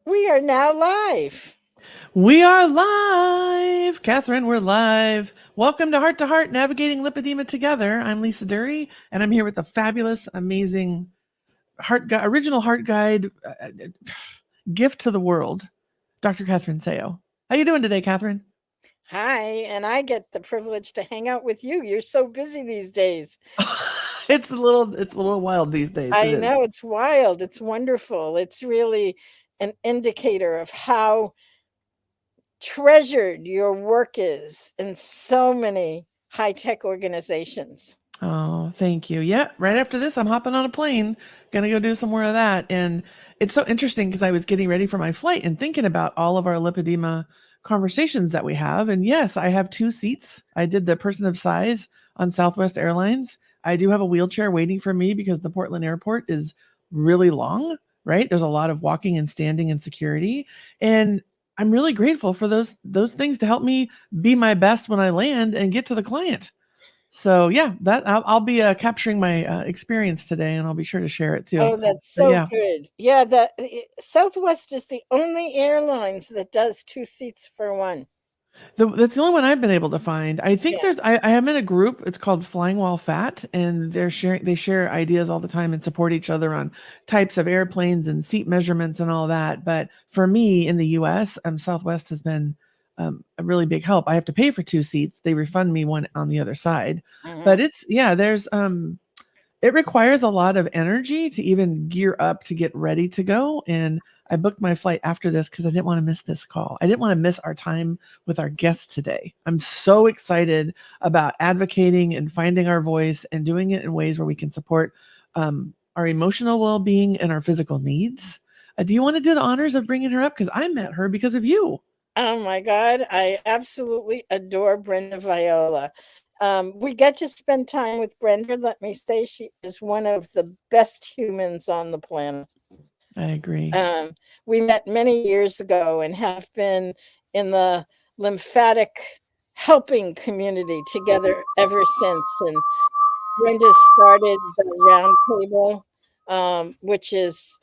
We are now live. We are live. Catherine, we're live. Welcome to Heart, Navigating Lipedema Together. I'm Lisa Duerre, and I'm here with the fabulous, amazing original heart guide gift to the world, Dr. Catherine Seo. How you doing today, Catherine? Hi, and I get the privilege to hang out with you. You're so busy these days. It's a little wild these days. It I is. know it's wild. It's wonderful. It's really an indicator of how treasured your work is in so many high-tech organizations. Oh, thank you. Yeah, right after this, I'm hopping on a plane, gonna go do some more of that. And it's so interesting because I was getting ready for my flight and thinking about all of our lipedema conversations that we have. And yes, I have 2 seats. I did the person of size on Southwest Airlines. I do have a wheelchair waiting for me because the Portland airport is really long, right? There's a lot of walking and standing and security. And I'm really grateful for those things to help me be my best when I land and get to the client. So yeah, that I'll be capturing my experience today, and I'll be sure to share it too. Oh, that's But so yeah, good. Yeah, Southwest is the only airlines that does two seats for one. that's the only one I've been able to find. I think Yeah. I am in a group. It's called Flying While Fat, and they share ideas all the time and support each other on types of airplanes and seat measurements and all that. But for me in the U.S., Southwest has been a really big help. I have to pay for 2 seats. They refund me one on the other side, but Mhm. it's yeah. There's it requires a lot of energy to even gear up to get ready to go. And I booked my flight after this because I didn't want to miss this call. I didn't want to miss our time with our guests today. I'm so excited about advocating and finding our voice and doing it in ways where we can support our emotional well being and our physical needs. Do you want to do the honors of bringing her up? Because I met her because of you. Oh my God, I absolutely adore Brenda Viola. We get to spend time with Brenda. Let me say, she is one of the best humans on the planet. I agree. Um, we met many years ago and have been in the lymphatic helping community together ever since. And Brenda started the round table, which is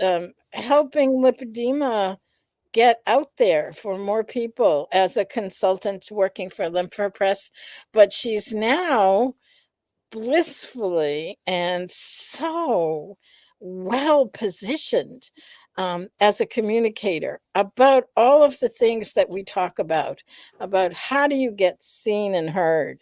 helping lipedema get out there for more people as a consultant working for LymphoPress. But she's now blissfully and so well positioned as a communicator about all of the things that we talk about how do you get seen and heard,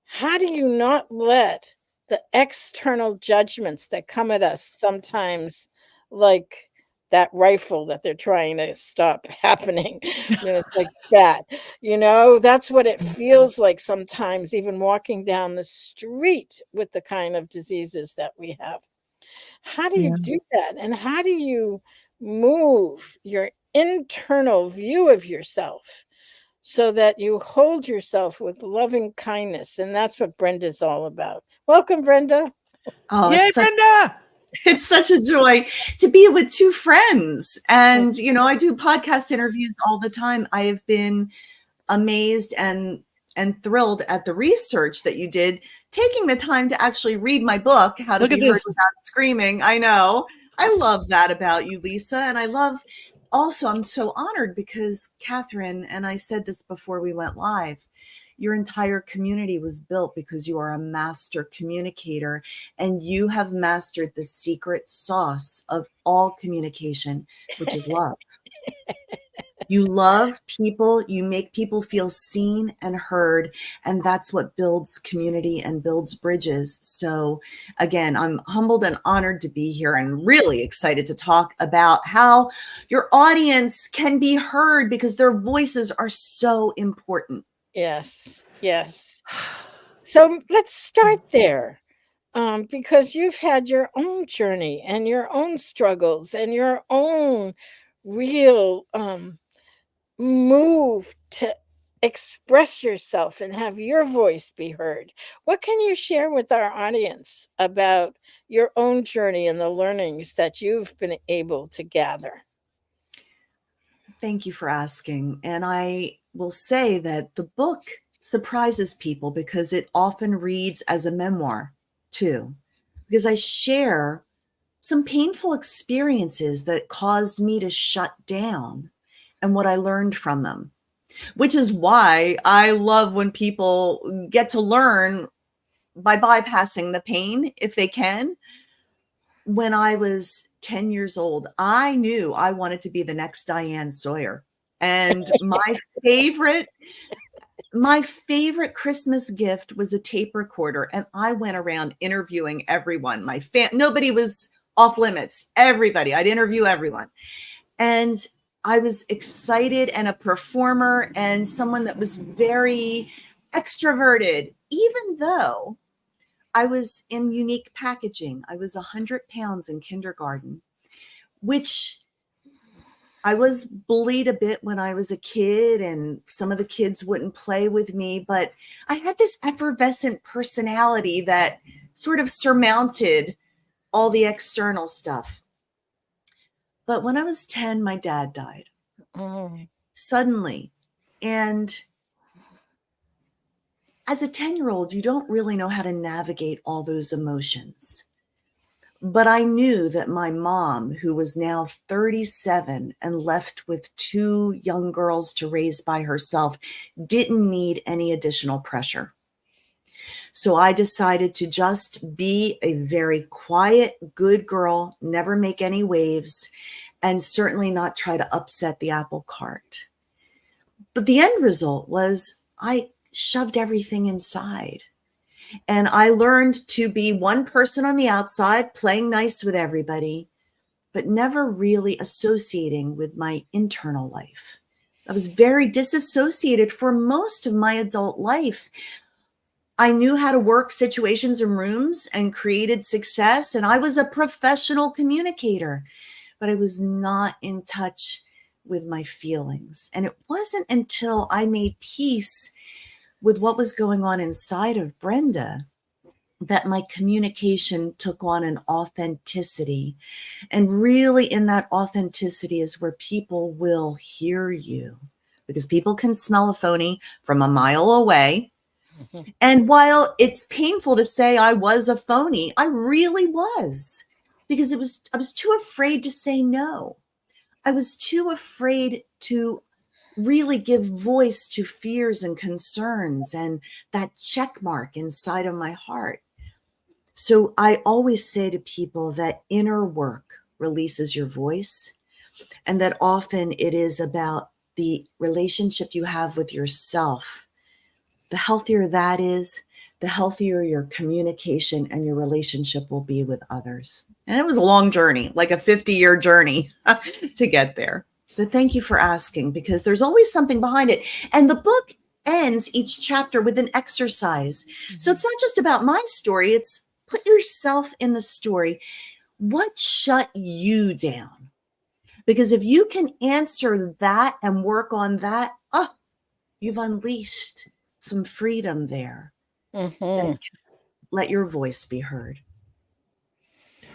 how do you not let the external judgments that come at us sometimes, like that rifle that they're trying to stop happening, it's like that, that's what it feels like sometimes, even walking down the street with the kind of diseases that we have. How do you Yeah. do that? And how do you move your internal view of yourself so that you hold yourself with loving kindness? And that's what Brenda's all about. Welcome, Brenda. Oh, Yay, Brenda! it's such a joy to be with two friends. And, I do podcast interviews all the time. I have been amazed and thrilled at the research that you did, taking the time to actually read my book, How to Look Be at Heard this. Without Screaming. I know. I love that about you, Lisa. And I love also, I'm so honored because Catherine, and I said this before we went live, your entire community was built because you are a master communicator and you have mastered the secret sauce of all communication, which is love. You love people, you make people feel seen and heard, and that's what builds community and builds bridges. So again, I'm humbled and honored to be here and really excited to talk about how your audience can be heard because their voices are so important. Yes, yes. So let's start there. Because you've had your own journey and your own struggles and your own real move to express yourself and have your voice be heard. What can you share with our audience about your own journey and the learnings that you've been able to gather? Thank you for asking. And I will say that the book surprises people because it often reads as a memoir too, because I share some painful experiences that caused me to shut down and what I learned from them, which is why I love when people get to learn by bypassing the pain if they can. When I was 10 years old, I knew I wanted to be the next Diane Sawyer. And favorite my favorite Christmas gift was a tape recorder, and I went around interviewing everyone. Nobody was off limits. Everybody. I'd interview everyone. And I was excited and a performer and someone that was very extroverted, even though I was in unique packaging. I was 100 pounds in kindergarten, which I was bullied a bit when I was a kid, and some of the kids wouldn't play with me, but I had this effervescent personality that sort of surmounted all the external stuff. But when I was 10, my dad died suddenly. And as a 10-year-old, you don't really know how to navigate all those emotions. But I knew that my mom, who was now 37 and left with 2 young girls to raise by herself, didn't need any additional pressure. So I decided to just be a very quiet, good girl, never make any waves, and certainly not try to upset the apple cart. But the end result was I shoved everything inside. And I learned to be one person on the outside, playing nice with everybody, but never really associating with my internal life. I was very disassociated for most of my adult life. I knew how to work situations in rooms and created success, and I was a professional communicator, but I was not in touch with my feelings. And it wasn't until I made peace with what was going on inside of Brenda that my communication took on an authenticity. And really in that authenticity is where people will hear you, because people can smell a phony from a mile away. And while it's painful to say I was a phony, I really was, because I was too afraid to say no. I was too afraid to really give voice to fears and concerns and that check mark inside of my heart. So I always say to people that inner work releases your voice, and that often it is about the relationship you have with yourself. The healthier that is, the healthier your communication and your relationship will be with others. And it was a long journey, like a 50-year journey to get there. But thank you for asking, because there's always something behind it. And the book ends each chapter with an exercise. So it's not just about my story. It's put yourself in the story. What shut you down? Because if you can answer that and work on that, you've unleashed some freedom there. That can let your voice be heard.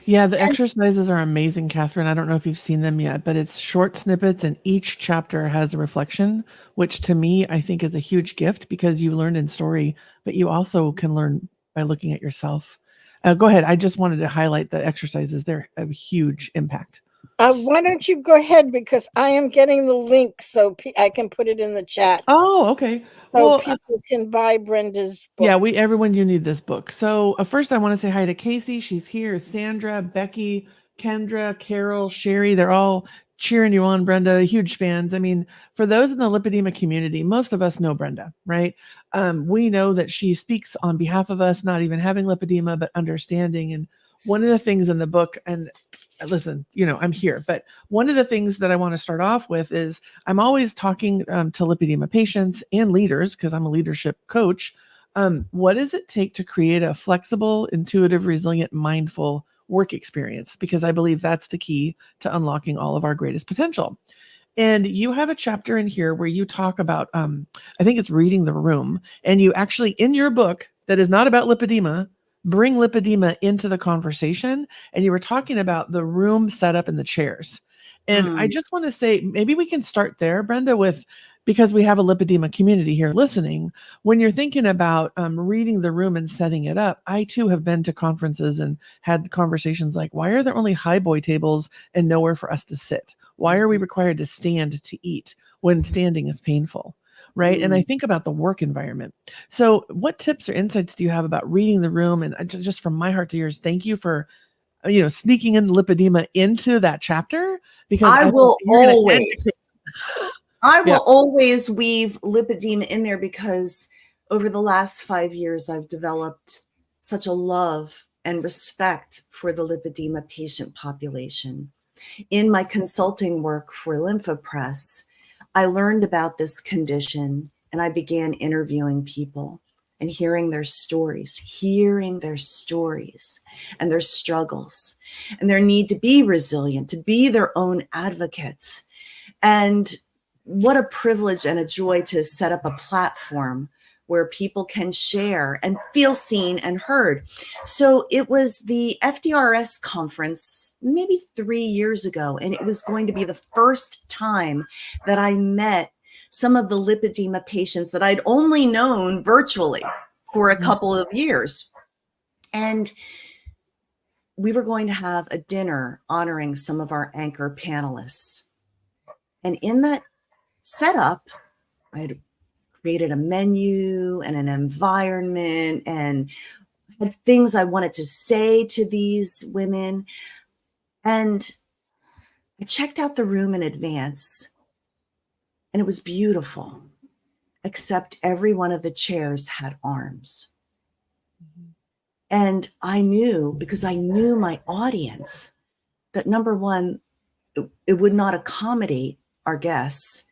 Yeah, the exercises are amazing, Catherine. I don't know if you've seen them yet, but it's short snippets and each chapter has a reflection, which to me, I think is a huge gift, because you learn in story, but you also can learn by looking at yourself. Go ahead. I just wanted to highlight the exercises. They're a huge impact. Why don't you go ahead, because I am getting the link so I can put it in the chat. Oh, okay. So people can buy Brenda's book. Yeah, everyone, you need this book. So first I want to say hi to Casey. She's here. Sandra, Becky, Kendra, Carol, Sherry. They're all cheering you on, Brenda. Huge fans. I mean, for those in the lipedema community, most of us know Brenda, right? We know that she speaks on behalf of us, not even having lipedema, but understanding. And one of the things in the book, and listen, I'm here, but one of the things that I want to start off with is I'm always talking to lipedema patients and leaders, because I'm a leadership coach. What does it take to create a flexible, intuitive, resilient, mindful work experience? Because I believe that's the key to unlocking all of our greatest potential. And you have a chapter in here where you talk about, I think it's reading the room. And you actually, in your book that is not about lipedema, bring lipedema into the conversation. And you were talking about the room setup and the chairs. And I just want to say, maybe we can start there, Brenda, with because we have a lipedema community here listening, when you're thinking about reading the room and setting it up, I too have been to conferences and had conversations like, why are there only high boy tables and nowhere for us to sit? Why are we required to stand to eat when standing is painful? Right. And I think about the work environment. So what tips or insights do you have about reading the room? And just from my heart to yours, thank you for, sneaking in lipedema into that chapter, because I I think will you're going to educate. always, I Yeah. will always weave lipedema in there, because over the last 5 years, I've developed such a love and respect for the lipedema patient population. In my consulting work for LymphoPress, I learned about this condition and I began interviewing people and hearing their stories and their struggles and their need to be resilient, to be their own advocates. And what a privilege and a joy to set up a platform where people can share and feel seen and heard. So it was the FDRS conference maybe 3 years ago, and it was going to be the first time that I met some of the lipedema patients that I'd only known virtually for a couple of years. And we were going to have a dinner honoring some of our anchor panelists. And in that setup, I had created a menu and an environment and had things I wanted to say to these women. And I checked out the room in advance, and it was beautiful, except every one of the chairs had arms. And I knew, because I knew my audience, that number one, it would not accommodate our guests.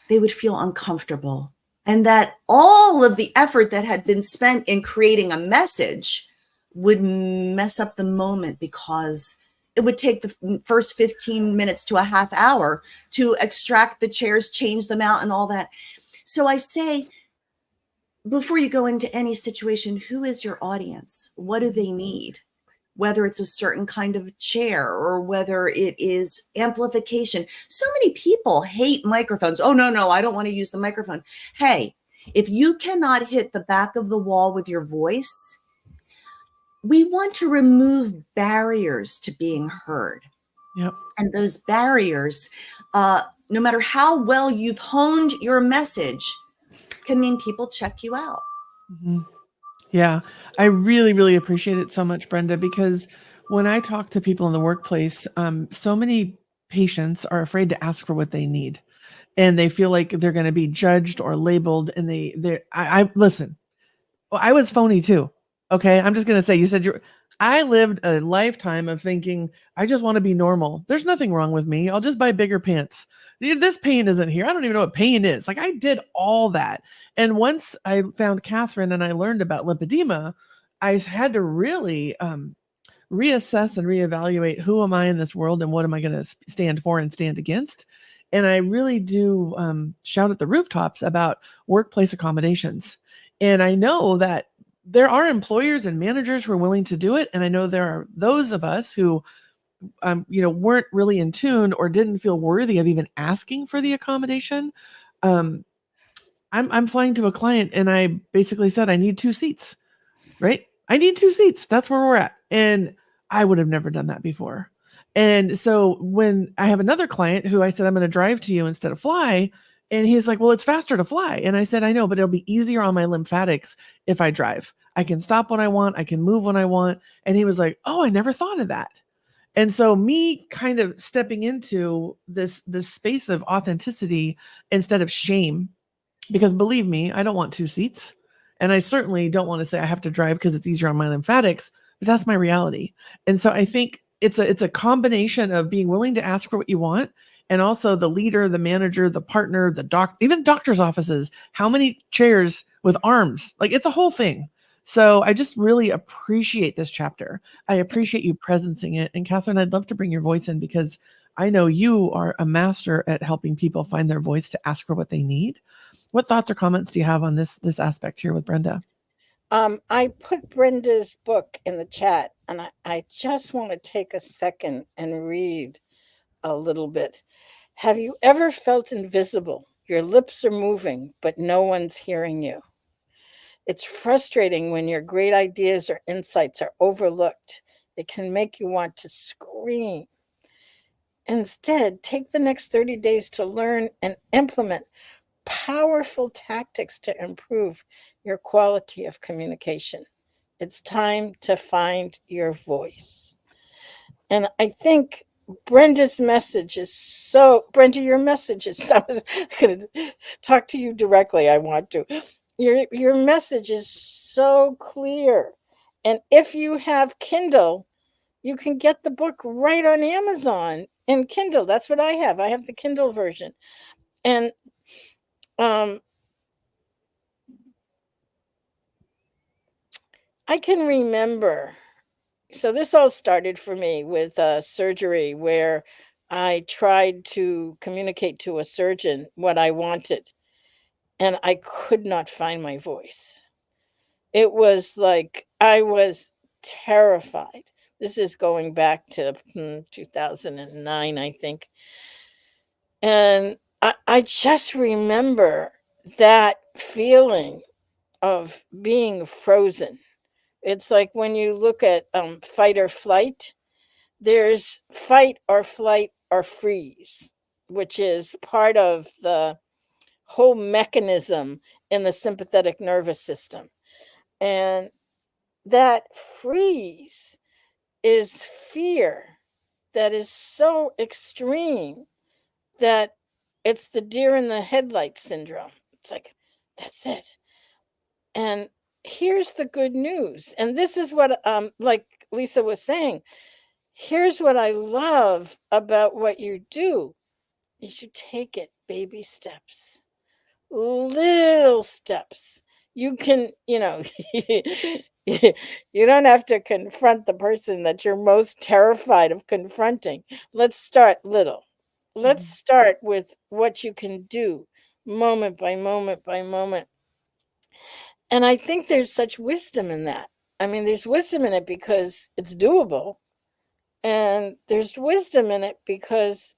They would feel uncomfortable. And that all of the effort that had been spent in creating a message would mess up the moment, because it would take the first 15 minutes to a half hour to extract the chairs, change them out, and all that. So I say, before you go into any situation, who is your audience? What do they need? Whether it's a certain kind of chair or whether it is amplification. So many people hate microphones. Oh, no, I don't want to use the microphone. Hey, if you cannot hit the back of the wall with your voice, we want to remove barriers to being heard. Yep. And those barriers, no matter how well you've honed your message, can mean people check you out. Mm-hmm. Yeah, I really, really appreciate it so much, Brenda, because when I talk to people in the workplace, so many patients are afraid to ask for what they need, and they feel like they're going to be judged or labeled. And I listen. Well, I was phony too. Okay, I'm just going to say, I lived a lifetime of thinking I just want to be normal. There's nothing wrong with me. I'll just buy bigger pants. This pain isn't here. I don't even know what pain is. Like, I did all that. And once I found Catherine and I learned about lipedema, I had to really reassess and reevaluate, who am I in this world and what am I going to stand for and stand against. And I really do shout at the rooftops about workplace accommodations. And I know that there are employers and managers who are willing to do it. And I know there are those of us who, weren't really in tune or didn't feel worthy of even asking for the accommodation. I'm flying to a client and I basically said, I need 2 seats, right? I need 2 seats. That's where we're at. And I would have never done that before. And so when I have another client who I said, I'm going to drive to you instead of fly. And he's like, well, it's faster to fly. And I said, I know, but it'll be easier on my lymphatics if I drive. I can stop when I want. I can move when I want. And he was like, oh, I never thought of that. And so me kind of stepping into this space of authenticity instead of shame, because believe me, I don't want 2 seats. And I certainly don't want to say I have to drive because it's easier on my lymphatics, but that's my reality. And so I think it's a combination of being willing to ask for what you want, and also the leader, the manager, the partner, even doctor's offices, how many chairs with arms, like, it's a whole thing. So I just really appreciate this chapter. I appreciate you presencing it. And Catherine, I'd love to bring your voice in, because I know you are a master at helping people find their voice to ask for what they need. What thoughts or comments do you have on this aspect here with Brenda? I put Brenda's book in the chat, and I just want to take a second and read a little bit. Have you ever felt invisible Your lips are moving, but no one's hearing you. It's frustrating when your great ideas or insights are overlooked. It can make you want to scream. Instead, take the next 30 days to learn and implement powerful tactics to improve your quality of communication. It's time to find your voice. And I think Brenda's message is so, Brenda, your message is so, I'm going to talk to you directly. I want to. Your message is so clear. And if you have Kindle, you can get the book right on Amazon in Kindle. That's what I have. I have the Kindle version. And um, I can remember. So this all started for me with surgery, where I tried to communicate to a surgeon what I wanted, and I could not find my voice. It was like I was terrified. This is going back to 2009, I think. And I just remember that feeling of being frozen. It's like when you look at fight or flight, there's fight or flight or freeze, which is part of the whole mechanism in the sympathetic nervous system. And that freeze is fear that is so extreme that it's the deer in the headlights syndrome. It's like, that's it. And here's the good news. And this is what, like Lisa was saying, here's what I love about what you do is you take it baby steps, little steps. You can, you don't have to confront the person that you're most terrified of confronting. Let's start little. Let's Mhm. start with what you can do moment by moment by moment. And I think there's such wisdom in that. I mean, there's wisdom in it because it's doable. And there's wisdom in it because,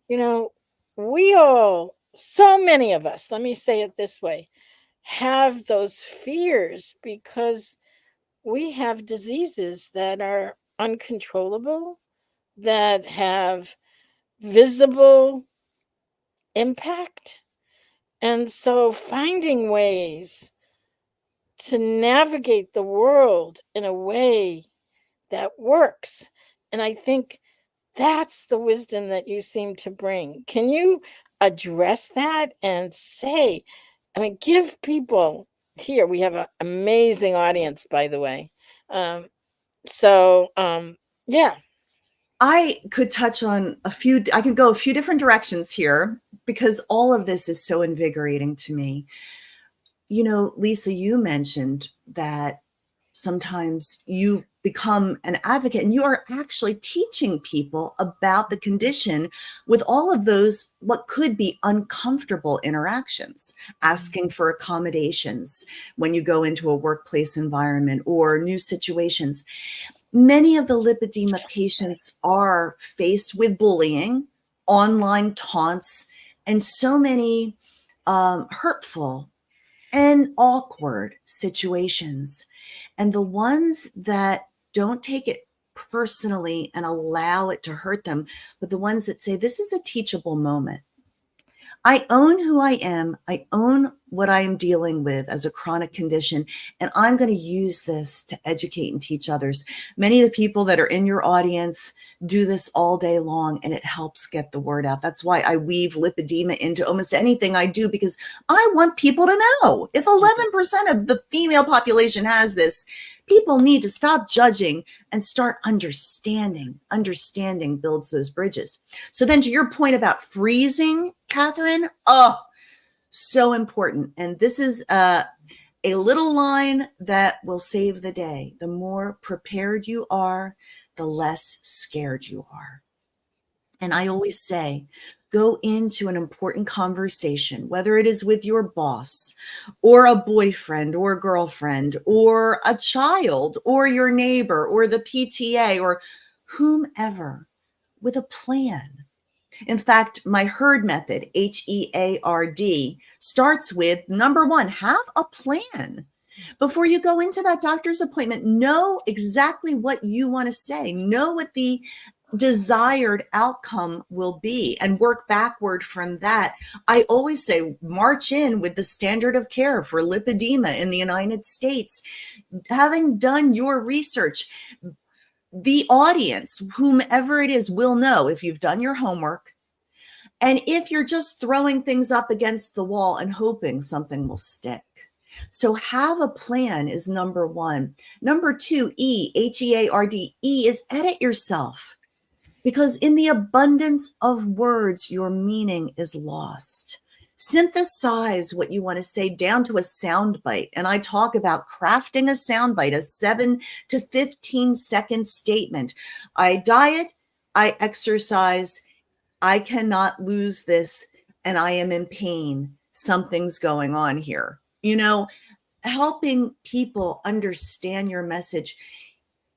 you know, we all, so many of us, let me say it this way, have those fears because we have diseases that are uncontrollable, that have visible impact. And so finding ways to navigate the world in a way that works. And I think that's the wisdom that you seem to bring. Can you address that and say, I mean, give people here, we have an amazing audience, by the way. Um, yeah. I could touch on I could go a few different directions here because all of this is so invigorating to me. You know, Lisa, you mentioned that sometimes you become an advocate and you are actually teaching people about the condition with all of those what could be uncomfortable interactions, asking for accommodations when you go into a workplace environment or new situations. Many of the lipedema patients are faced with bullying, online taunts, and so many hurtful and awkward situations. And the ones that don't take it personally and allow it to hurt them, but the ones that say, this is a teachable moment. I own who I am. I own what I am dealing with as a chronic condition, and I'm going to use this to educate and teach others. Many of the people that are in your audience do this all day long, and it helps get the word out. That's why I weave lipedema into almost anything I do, because I want people to know. If 11% of the female population has this, people need to stop judging and start understanding. Understanding builds those bridges. So then to your point about freezing, Catherine, oh, so important. And this is a little line that will save the day. The more prepared you are, the less scared you are. And I always say, go into an important conversation, whether it is with your boss or a boyfriend or a girlfriend or a child or your neighbor or the PTA or whomever, with a plan. In fact, my HEARD method, HEARD, starts with number one, have a plan. Before you go into that doctor's appointment, know exactly what you want to say. Know what the desired outcome will be and work backward from that. I always say, march in with the standard of care for lipedema in the United States. Having done your research, the audience, whomever it is, will know if you've done your homework. And if you're just throwing things up against the wall and hoping something will stick. So have a plan is number one. Number two, HEARD, is edit yourself. Because in the abundance of words, your meaning is lost. Synthesize what you want to say down to a sound bite. And I talk about crafting a sound bite, a 7 to 15 second statement. I diet, I exercise, I cannot lose this, and I am in pain. Something's going on here. You know, helping people understand your message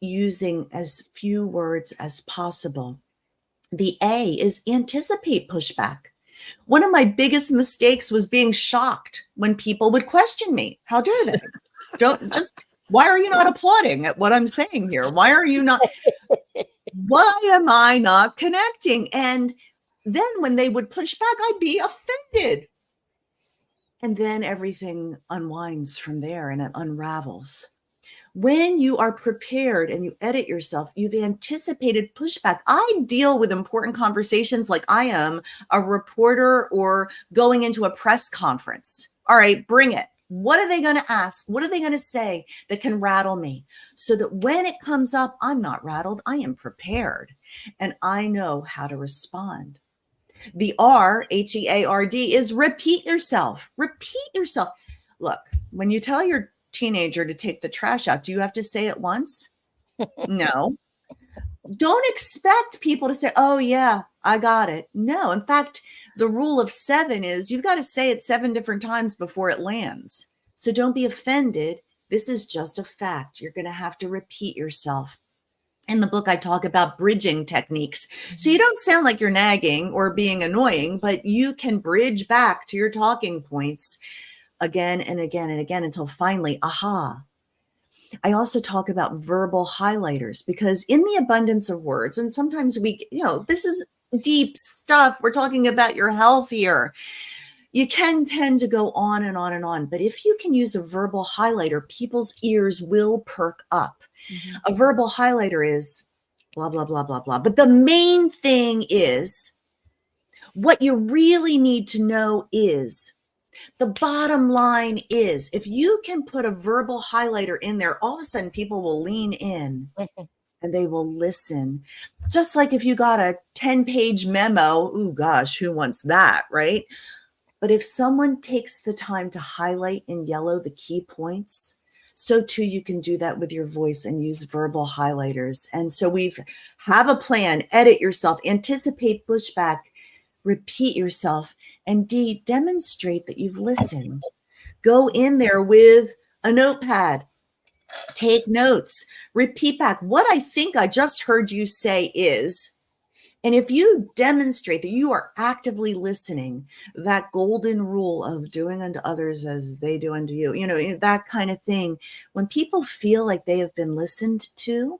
using as few words as possible. The A is anticipate pushback. One of my biggest mistakes was being shocked when people would question me. How dare they? Why are you not applauding at what I'm saying here? Why am I not connecting? And then when they would push back, I'd be offended. And then everything unwinds from there and it unravels. When you are prepared and you edit yourself, you've anticipated pushback. I deal with important conversations like I am a reporter or going into a press conference. All right, bring it. What are they going to ask? What are they going to say that can rattle me? So that when it comes up, I'm not rattled. I am prepared and I know how to respond. The R, HEARD, is repeat yourself. Repeat yourself. Look, when you tell your teenager to take the trash out, do you have to say it once? No. Don't expect people to say, oh yeah, I got it. No. In fact, the rule of 7 is you've got to say it 7 different times before it lands. So don't be offended. This is just a fact. You're going to have to repeat yourself. In the book, I talk about bridging techniques. So you don't sound like you're nagging or being annoying, but you can bridge back to your talking points again and again and again until finally, aha. I also talk about verbal highlighters because in the abundance of words, and sometimes this is deep stuff. We're talking about your health here. You can tend to go on and on and on. But if you can use a verbal highlighter, people's ears will perk up. Mm-hmm. A verbal highlighter is blah, blah, blah, blah, blah. But the main thing is what you really need to know is the bottom line is if you can put a verbal highlighter in there, all of a sudden people will lean in and they will listen. Just like if you got a 10-page memo, oh gosh, who wants that, right? But if someone takes the time to highlight in yellow the key points, so too you can do that with your voice and use verbal highlighters. And so have a plan, edit yourself, anticipate pushback, repeat yourself, and D, demonstrate that you've listened. Go in there with a notepad, take notes, repeat back. What I think I just heard you say is, and if you demonstrate that you are actively listening, that golden rule of doing unto others as they do unto you, that kind of thing, when people feel like they have been listened to,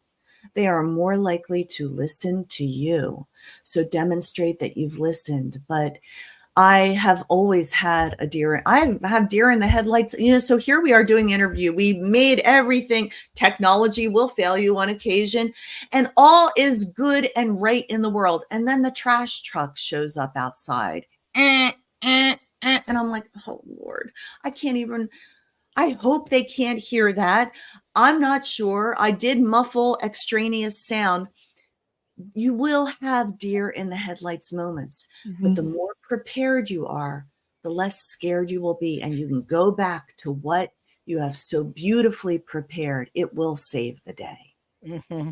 they are more likely to listen to you. So demonstrate that you've listened. But I have always had I have deer in the headlights. So here we are doing the interview. We made everything. Technology will fail you on occasion, and all is good and right in the world. And then the trash truck shows up outside. And I'm like, oh Lord, I hope they can't hear that. I'm not sure. I did muffle extraneous sound. You will have deer in the headlights moments, but the more prepared you are, the less scared you will be. And you can go back to what you have so beautifully prepared. It will save the day. Mm-hmm.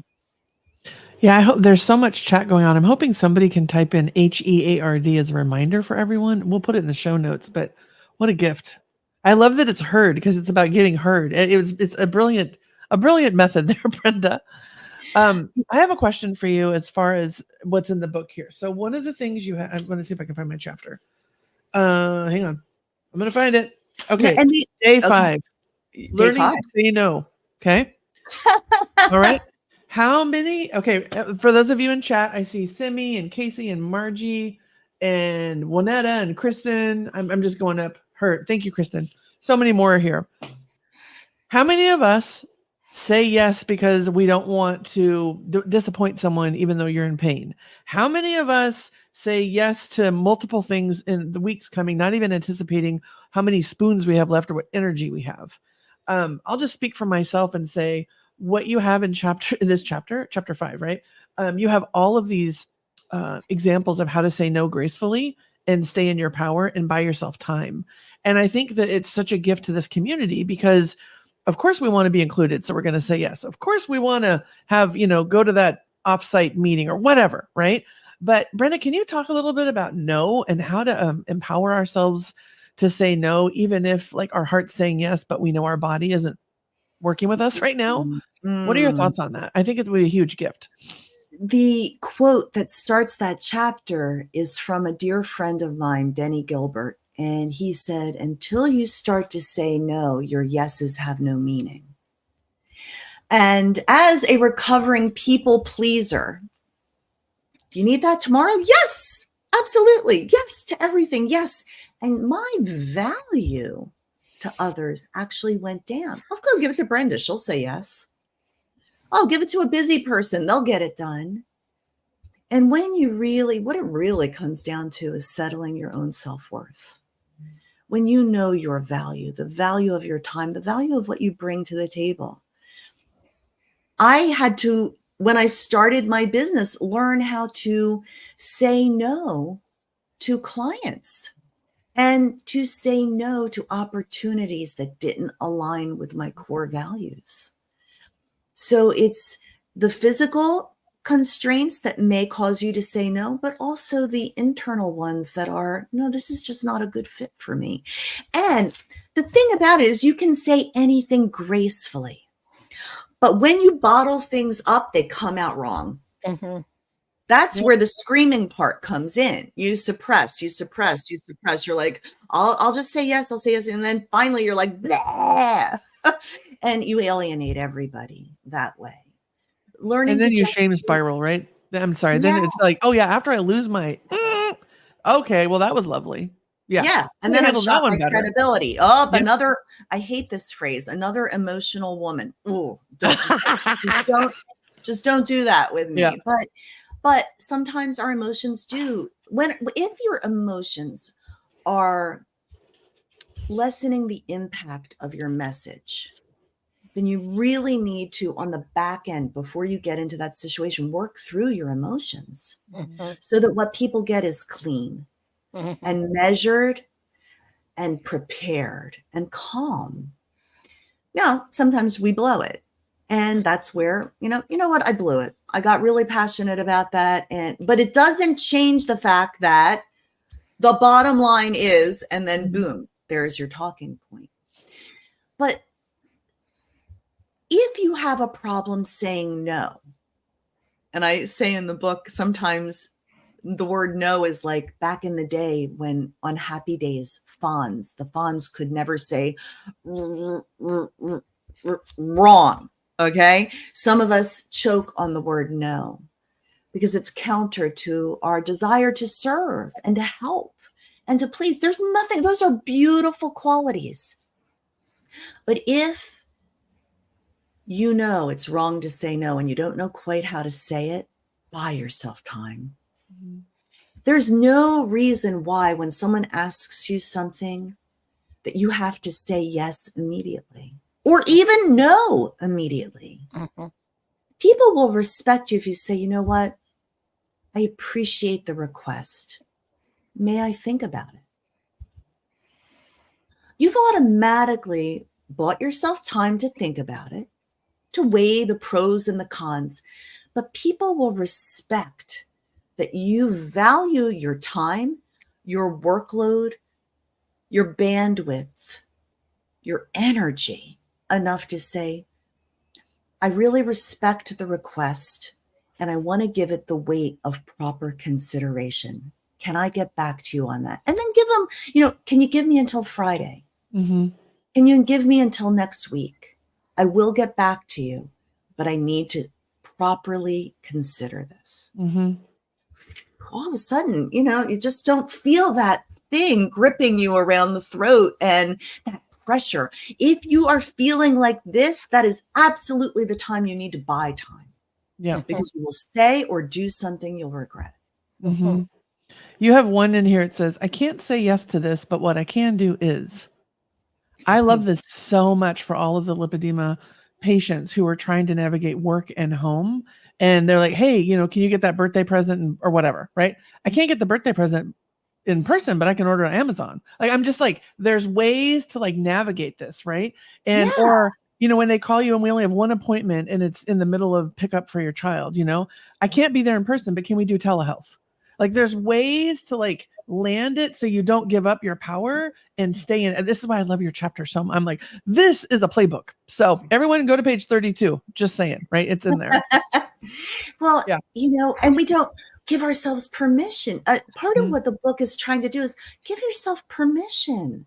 Yeah, I hope there's so much chat going on. I'm hoping somebody can type in HEARD as a reminder for everyone. We'll put it in the show notes, but what a gift. I love that it's heard because it's about getting heard. It's a brilliant method there, Brenda. I have a question for you as far as what's in the book here. So one of the things you have, I'm going to see if I can find my chapter. Hang on. I'm going to find it. Okay. And Day okay. 5. Day Learning 5. to say no. Okay. All right. How many? Okay. For those of you in chat, I see Simi and Casey and Margie and Juanetta and Kristen. I'm just going up her. Thank you, Kristen. So many more are here. How many of us say yes because we don't want to disappoint someone even though you're in pain? How many of us say yes to multiple things in the weeks coming, not even anticipating how many spoons we have left or what energy we have? I'll just speak for myself and say what you have in this chapter 5, right? You have all of these examples of how to say no gracefully and stay in your power and buy yourself time. And I think that it's such a gift to this community because of course we want to be included. So we're going to say yes. Of course we want to have, go to that offsite meeting or whatever. Right. But Brenda, can you talk a little bit about no and how to empower ourselves to say no, even if like our heart's saying yes, but we know our body isn't working with us right now? What are your thoughts on that? I think it's really a huge gift. The quote that starts that chapter is from a dear friend of mine, Denny Gilbert. And he said, until you start to say no, your yeses have no meaning. And as a recovering people pleaser, do you need that tomorrow? Yes, absolutely. Yes to everything. Yes. And my value to others actually went down. I'll go give it to Brenda. She'll say yes. I'll give it to a busy person. They'll get it done. And when what it really comes down to is settling your own self-worth. When you know your value, the value of your time, the value of what you bring to the table. I had to, when I started my business, learn how to say no to clients and to say no to opportunities that didn't align with my core values. So it's the physical constraints that may cause you to say no, but also the internal ones that are, no, this is just not a good fit for me. And the thing about it is you can say anything gracefully, but when you bottle things up, they come out wrong. Mm-hmm. That's where the screaming part comes in. You suppress. You're like, I'll just say yes. I'll say yes. And then finally you're like, blah. And you alienate everybody that way. Learning And then to you just shame spiral, right? I'm sorry. Then it's like, oh yeah, after I lose my, okay, well that was lovely. Yeah. And then I've handled that shot one my better. credibility. Oh, Yep. I hate this phrase, another emotional woman. Oh, just don't do that with me. Yeah. But sometimes our emotions do. If your emotions are lessening the impact of your message, then you really need to, on the back end, before you get into that situation, work through your emotions so that what people get is clean and measured and prepared and calm. Now, sometimes we blow it. And that's where, you know what? I blew it. I got really passionate about that. But it doesn't change the fact that the bottom line is, and then boom, there's your talking point. But if you have a problem saying no, and I say in the book, sometimes the word no is like back in the day when on happy days, the fawns could never say wrong. Okay. Some of us choke on the word no because it's counter to our desire to serve and to help and to please. There's nothing, those are beautiful qualities. But if you know it's wrong to say no and you don't know quite how to say it, buy yourself time. There's no reason why when someone asks you something that you have to say yes immediately or even no immediately. People will respect you if you say, you know what? I appreciate the request. May I think about it? You've automatically bought yourself time to think about it, to weigh the pros and the cons, but people will respect that you value your time, your workload, your bandwidth, your energy enough to say, I really respect the request and I want to give it the weight of proper consideration. Can I get back to you on that? And then give them, can you give me until Friday? Mm-hmm. Can you give me until next week? I will get back to you, but I need to properly consider this. Mm-hmm. All of a sudden, you just don't feel that thing gripping you around the throat and that pressure. If you are feeling like this, that is absolutely the time you need to buy time. Yeah. Because you will say or do something you'll regret. Mm-hmm. You have one in here. It says, I can't say yes to this, but what I can do is. I love this so much for all of the lipedema patients who are trying to navigate work and home. And they're like, hey, can you get that birthday present or whatever, right? I can't get the birthday present in person, but I can order on Amazon. Like, I'm just like, there's ways to like navigate this, right? And, Yeah. or, when they call you and we only have one appointment and it's in the middle of pickup for your child, I can't be there in person, but can we do telehealth? Like there's ways to like land it so you don't give up your power and stay in. And this is why I love your chapter so much. I'm like, this is a playbook. So everyone go to page 32, just saying, right? It's in there. Well, Yeah. And we don't give ourselves permission. Part of what the book is trying to do is give yourself permission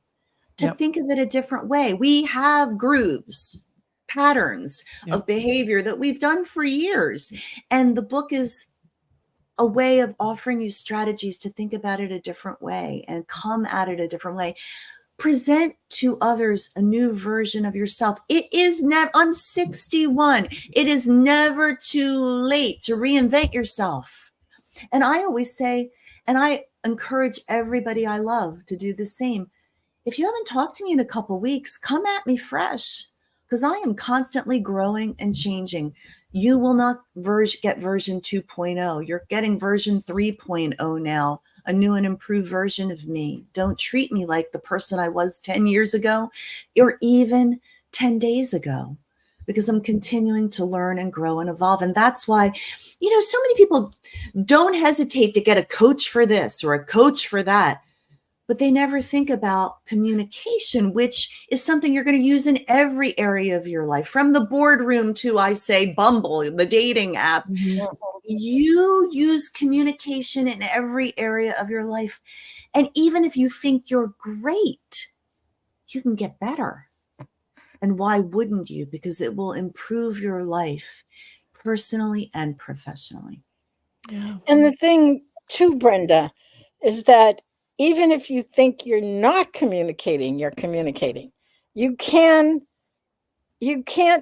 to think of it a different way. We have grooves, patterns of behavior that we've done for years. And the book is a way of offering you strategies to think about it a different way and come at it a different way. Present to others a new version of yourself. It is never, I'm 61. It is never too late to reinvent yourself. And I always say, and I encourage everybody I love to do the same. If you haven't talked to me in a couple weeks, come at me fresh because I am constantly growing and changing. You will not get version 2.0. You're getting version 3.0 now, a new and improved version of me. Don't treat me like the person I was 10 years ago or even 10 days ago because I'm continuing to learn and grow and evolve. And that's why, so many people don't hesitate to get a coach for this or a coach for that. But they never think about communication, which is something you're going to use in every area of your life, from the boardroom to, I say, Bumble, the dating app. Mm-hmm. You use communication in every area of your life. And even if you think you're great, you can get better. And why wouldn't you? Because it will improve your life personally and professionally. Yeah. And the thing too, Brenda, is that even if you think you're not communicating, you're communicating. You can't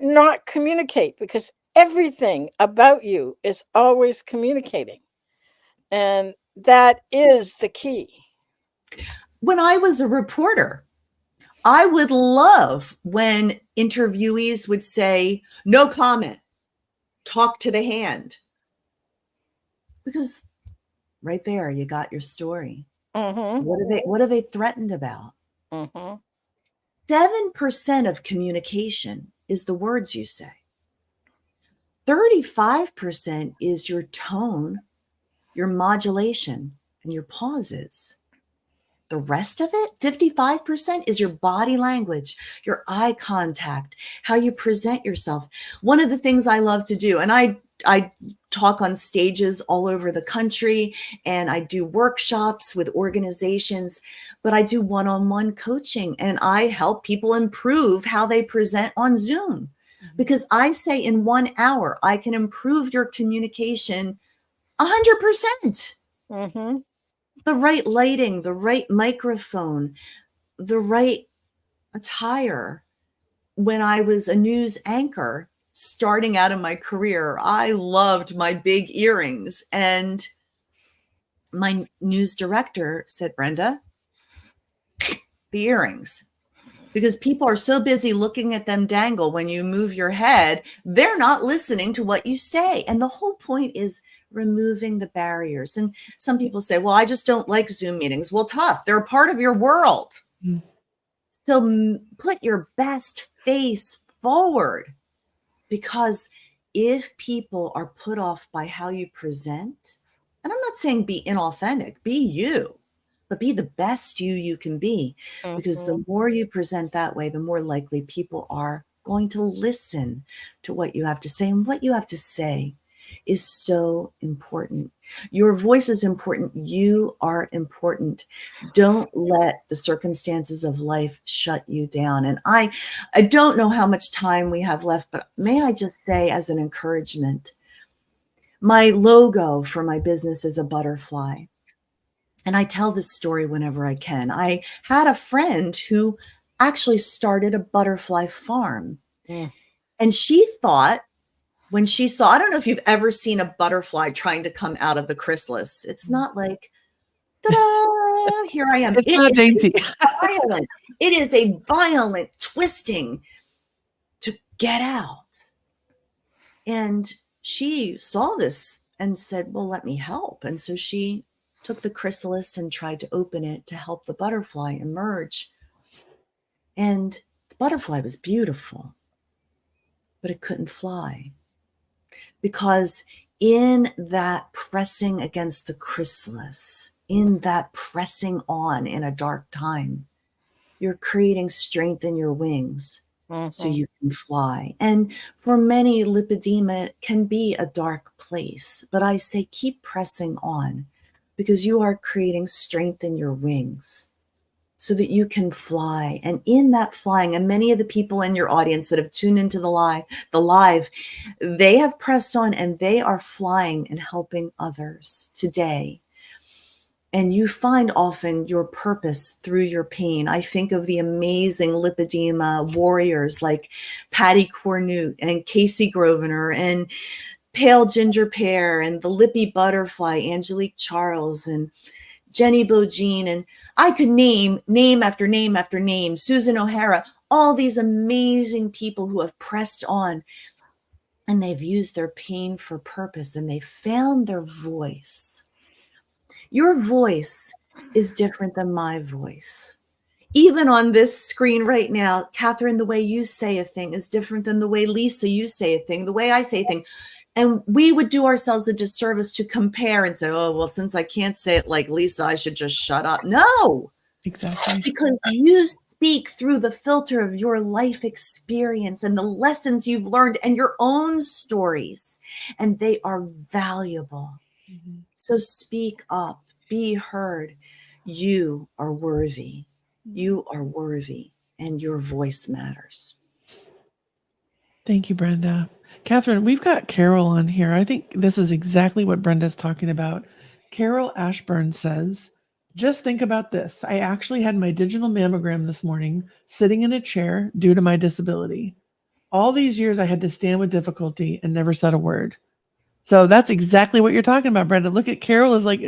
not communicate because everything about you is always communicating. And that is the key. When I was a reporter, I would love when interviewees would say, no comment, talk to the hand. Because right there, you got your story. Mm-hmm. What are they threatened about? Mm-hmm. 7% of communication is the words you say. 35% is your tone, your modulation, and your pauses. The rest of it, 55%, is your body language, your eye contact, how you present yourself. One of the things I love to do, and I talk on stages all over the country, and I do workshops with organizations, but I do one-on-one coaching, and I help people improve how they present on Zoom. Because I say in 1 hour, I can improve your communication 100%. Mm-hmm. The right lighting, the right microphone, the right attire. When I was a news anchor starting out in my career, I loved my big earrings. And my news director said, Brenda, the earrings. Because people are so busy looking at them dangle when you move your head, they're not listening to what you say. And the whole point is removing the barriers. And some people say, well, I just don't like Zoom meetings. Well, tough. They're a part of your world. Mm. So put your best face forward, because if people are put off by how you present, and I'm not saying be inauthentic, be you, but be the best you can be, because the more you present that way, the more likely people are going to listen to what you have to say. And what you have to say is so important. Your voice is important. You are important. Don't let the circumstances of life shut you down. And I don't know how much time we have left, but may I just say as an encouragement, my logo for my business is a butterfly. And I tell this story whenever I can. I had a friend who actually started a butterfly farm. Mm. And she thought, when she saw, I don't know if you've ever seen a butterfly trying to come out of the chrysalis. It's not like, ta-da, here I am. It's not dainty. Violent. It is a violent twisting to get out. And she saw this and said, well, let me help. And so she took the chrysalis and tried to open it to help the butterfly emerge. And the butterfly was beautiful, but it couldn't fly. Because in that pressing against the chrysalis, in that pressing on in a dark time, you're creating strength in your wings so you can fly. And for many, lipedema can be a dark place, but I say keep pressing on because you are creating strength in your wings so that you can fly. And in that flying, and many of the people in your audience that have tuned into the live, they have pressed on and they are flying and helping others today. And you find often your purpose through your pain. I think of the amazing lipedema warriors like Patty Cornute and Casey Grosvenor and Pale Ginger Pear and the Lippy Butterfly, Angelique Charles and Jenny Bogine, and I could name after name after name, Susan O'Hara, all these amazing people who have pressed on and they've used their pain for purpose and they found their voice. Your voice is different than my voice. Even on this screen right now, Catherine, the way you say a thing is different than the way Lisa, you say a thing, the way I say a thing. And we would do ourselves a disservice to compare and say, oh, well, since I can't say it like Lisa, I should just shut up. No, Exactly. because you speak through the filter of your life experience and the lessons you've learned and your own stories, and they are valuable. Mm-hmm. So speak up, be heard. You are worthy. You are worthy, and your voice matters. Thank you, Brenda. Catherine, we've got Carol on here. I think this is exactly what Brenda's talking about. Carol Ashburn says, just think about this. I actually had my digital mammogram this morning, sitting in a chair due to my disability. All these years I had to stand with difficulty and never said a word. So that's exactly what you're talking about, Brenda. Look at Carol is like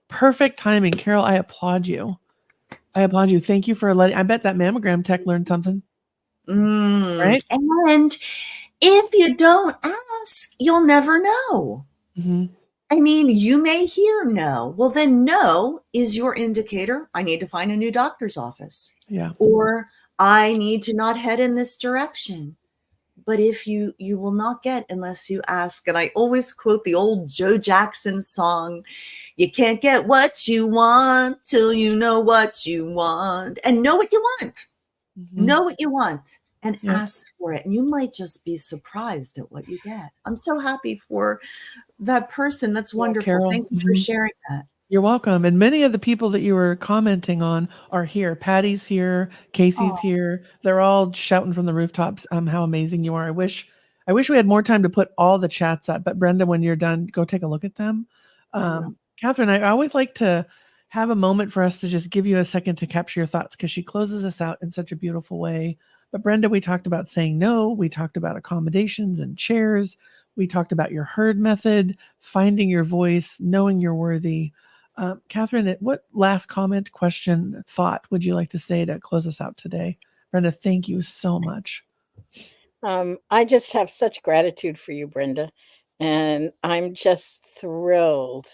perfect timing. Carol, I applaud you. I applaud you. Thank you for letting, I bet that mammogram tech learned something. Right? And if you don't ask, you'll never know. Mm-hmm. I mean, you may hear no. Well, then no is your indicator. I need to find a new doctor's office. Yeah. Or I need to not head in this direction. But if you will not get unless you ask. And I always quote the old Joe Jackson song, you can't get what you want till you know what you want. And know what you want. Mm-hmm. Know what you want and ask for it. And you might just be surprised at what you get. I'm so happy for that person. That's wonderful. Carol, Thank you for sharing that. You're welcome. And many of the people that you were commenting on are here. Patty's here. Casey's here. They're all shouting from the rooftops how amazing you are. I wish we had more time to put all the chats up. But Brenda, when you're done, go take a look at them. Catherine, I always like to have a moment for us to just give you a second to capture your thoughts because she closes us out in such a beautiful way. But Brenda, we talked about saying no. We talked about accommodations and chairs. We talked about your herd method, finding your voice, knowing you're worthy. Catherine, what last comment, question, thought would you like to say to close us out today? Brenda, thank you so much. I just have such gratitude for you, Brenda. And I'm just thrilled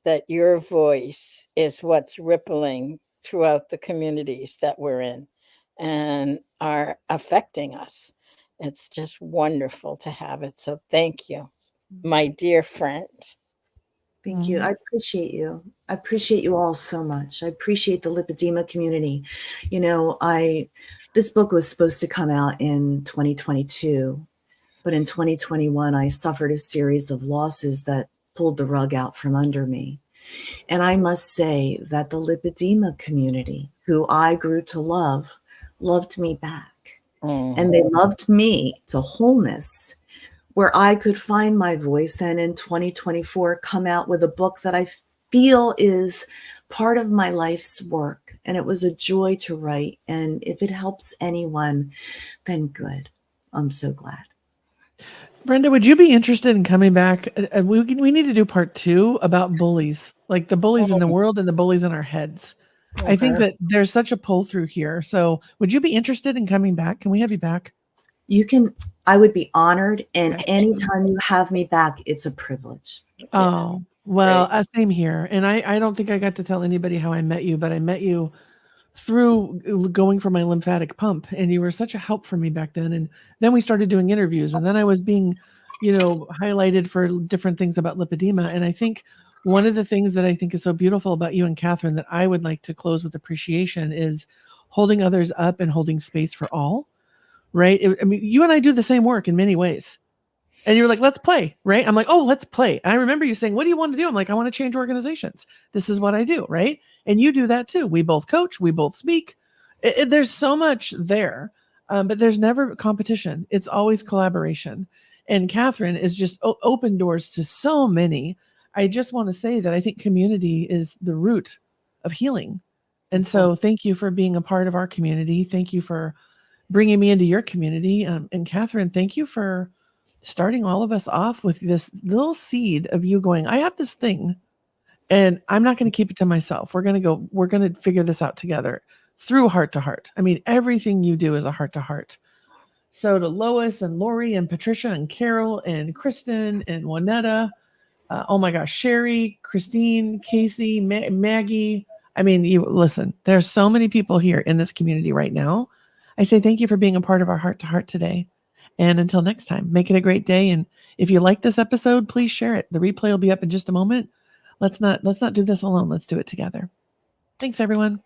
that your voice is what's rippling throughout the communities that we're in and are affecting us. It's just wonderful to have it. So thank you, my dear friend. Thank you. I appreciate you. I appreciate you all so much. I appreciate the lipedema community. You know, I This book was supposed to come out in 2022, but in 2021, I suffered a series of losses that pulled the rug out from under me. And I must say that the lipedema community, who I grew to love, loved me back. And they loved me to wholeness, where I could find my voice, and in 2024 come out with a book that I feel is part of my life's work. And it was a joy to write. And if it helps anyone, then good. I'm so glad. Brenda, would you be interested in coming back? We need to do part 2 about bullies, like the bullies in the world and the bullies in our heads. I think that there's such a pull through here. So would you be interested in coming back? Can we have you back? You can, I would be honored. And anytime you have me back, it's a privilege. Oh, well, same here. And I don't think I got to tell anybody how I met you, but I met you through going for my lymphatic pump, and you were such a help for me back then. And then we started doing interviews, and then I was being, highlighted for different things about lipedema. And I think one of the things that I think is so beautiful about you and Catherine that I would like to close with appreciation is holding others up and holding space for all, right? I mean, you and I do the same work in many ways. And you were like, let's play, right? I'm like, oh, let's play. And I remember you saying, what do you want to do? I'm like, I want to change organizations. This is what I do, right? And you do that too. We both coach. We both speak. There's so much there, but there's never competition. It's always collaboration. And Catherine is just open doors to so many. I just want to say that I think community is the root of healing. And so thank you for being a part of our community. Thank you for bringing me into your community. And Catherine, thank you for starting all of us off with this little seed of you going, I have this thing and I'm not going to keep it to myself. We're going to figure this out together through heart to heart. I mean, everything you do is a heart to heart. So to Lois and Lori and Patricia and Carol and Kristen and Juanetta, oh my gosh, Sherry, Christine, Casey, Maggie. I mean, you listen, there's so many people here in this community right now. I say thank you for being a part of our heart to heart today. And until next time, make it a great day. And if you like this episode, please share it. The replay will be up in just a moment. Let's not do this alone. Let's do it together. Thanks, everyone.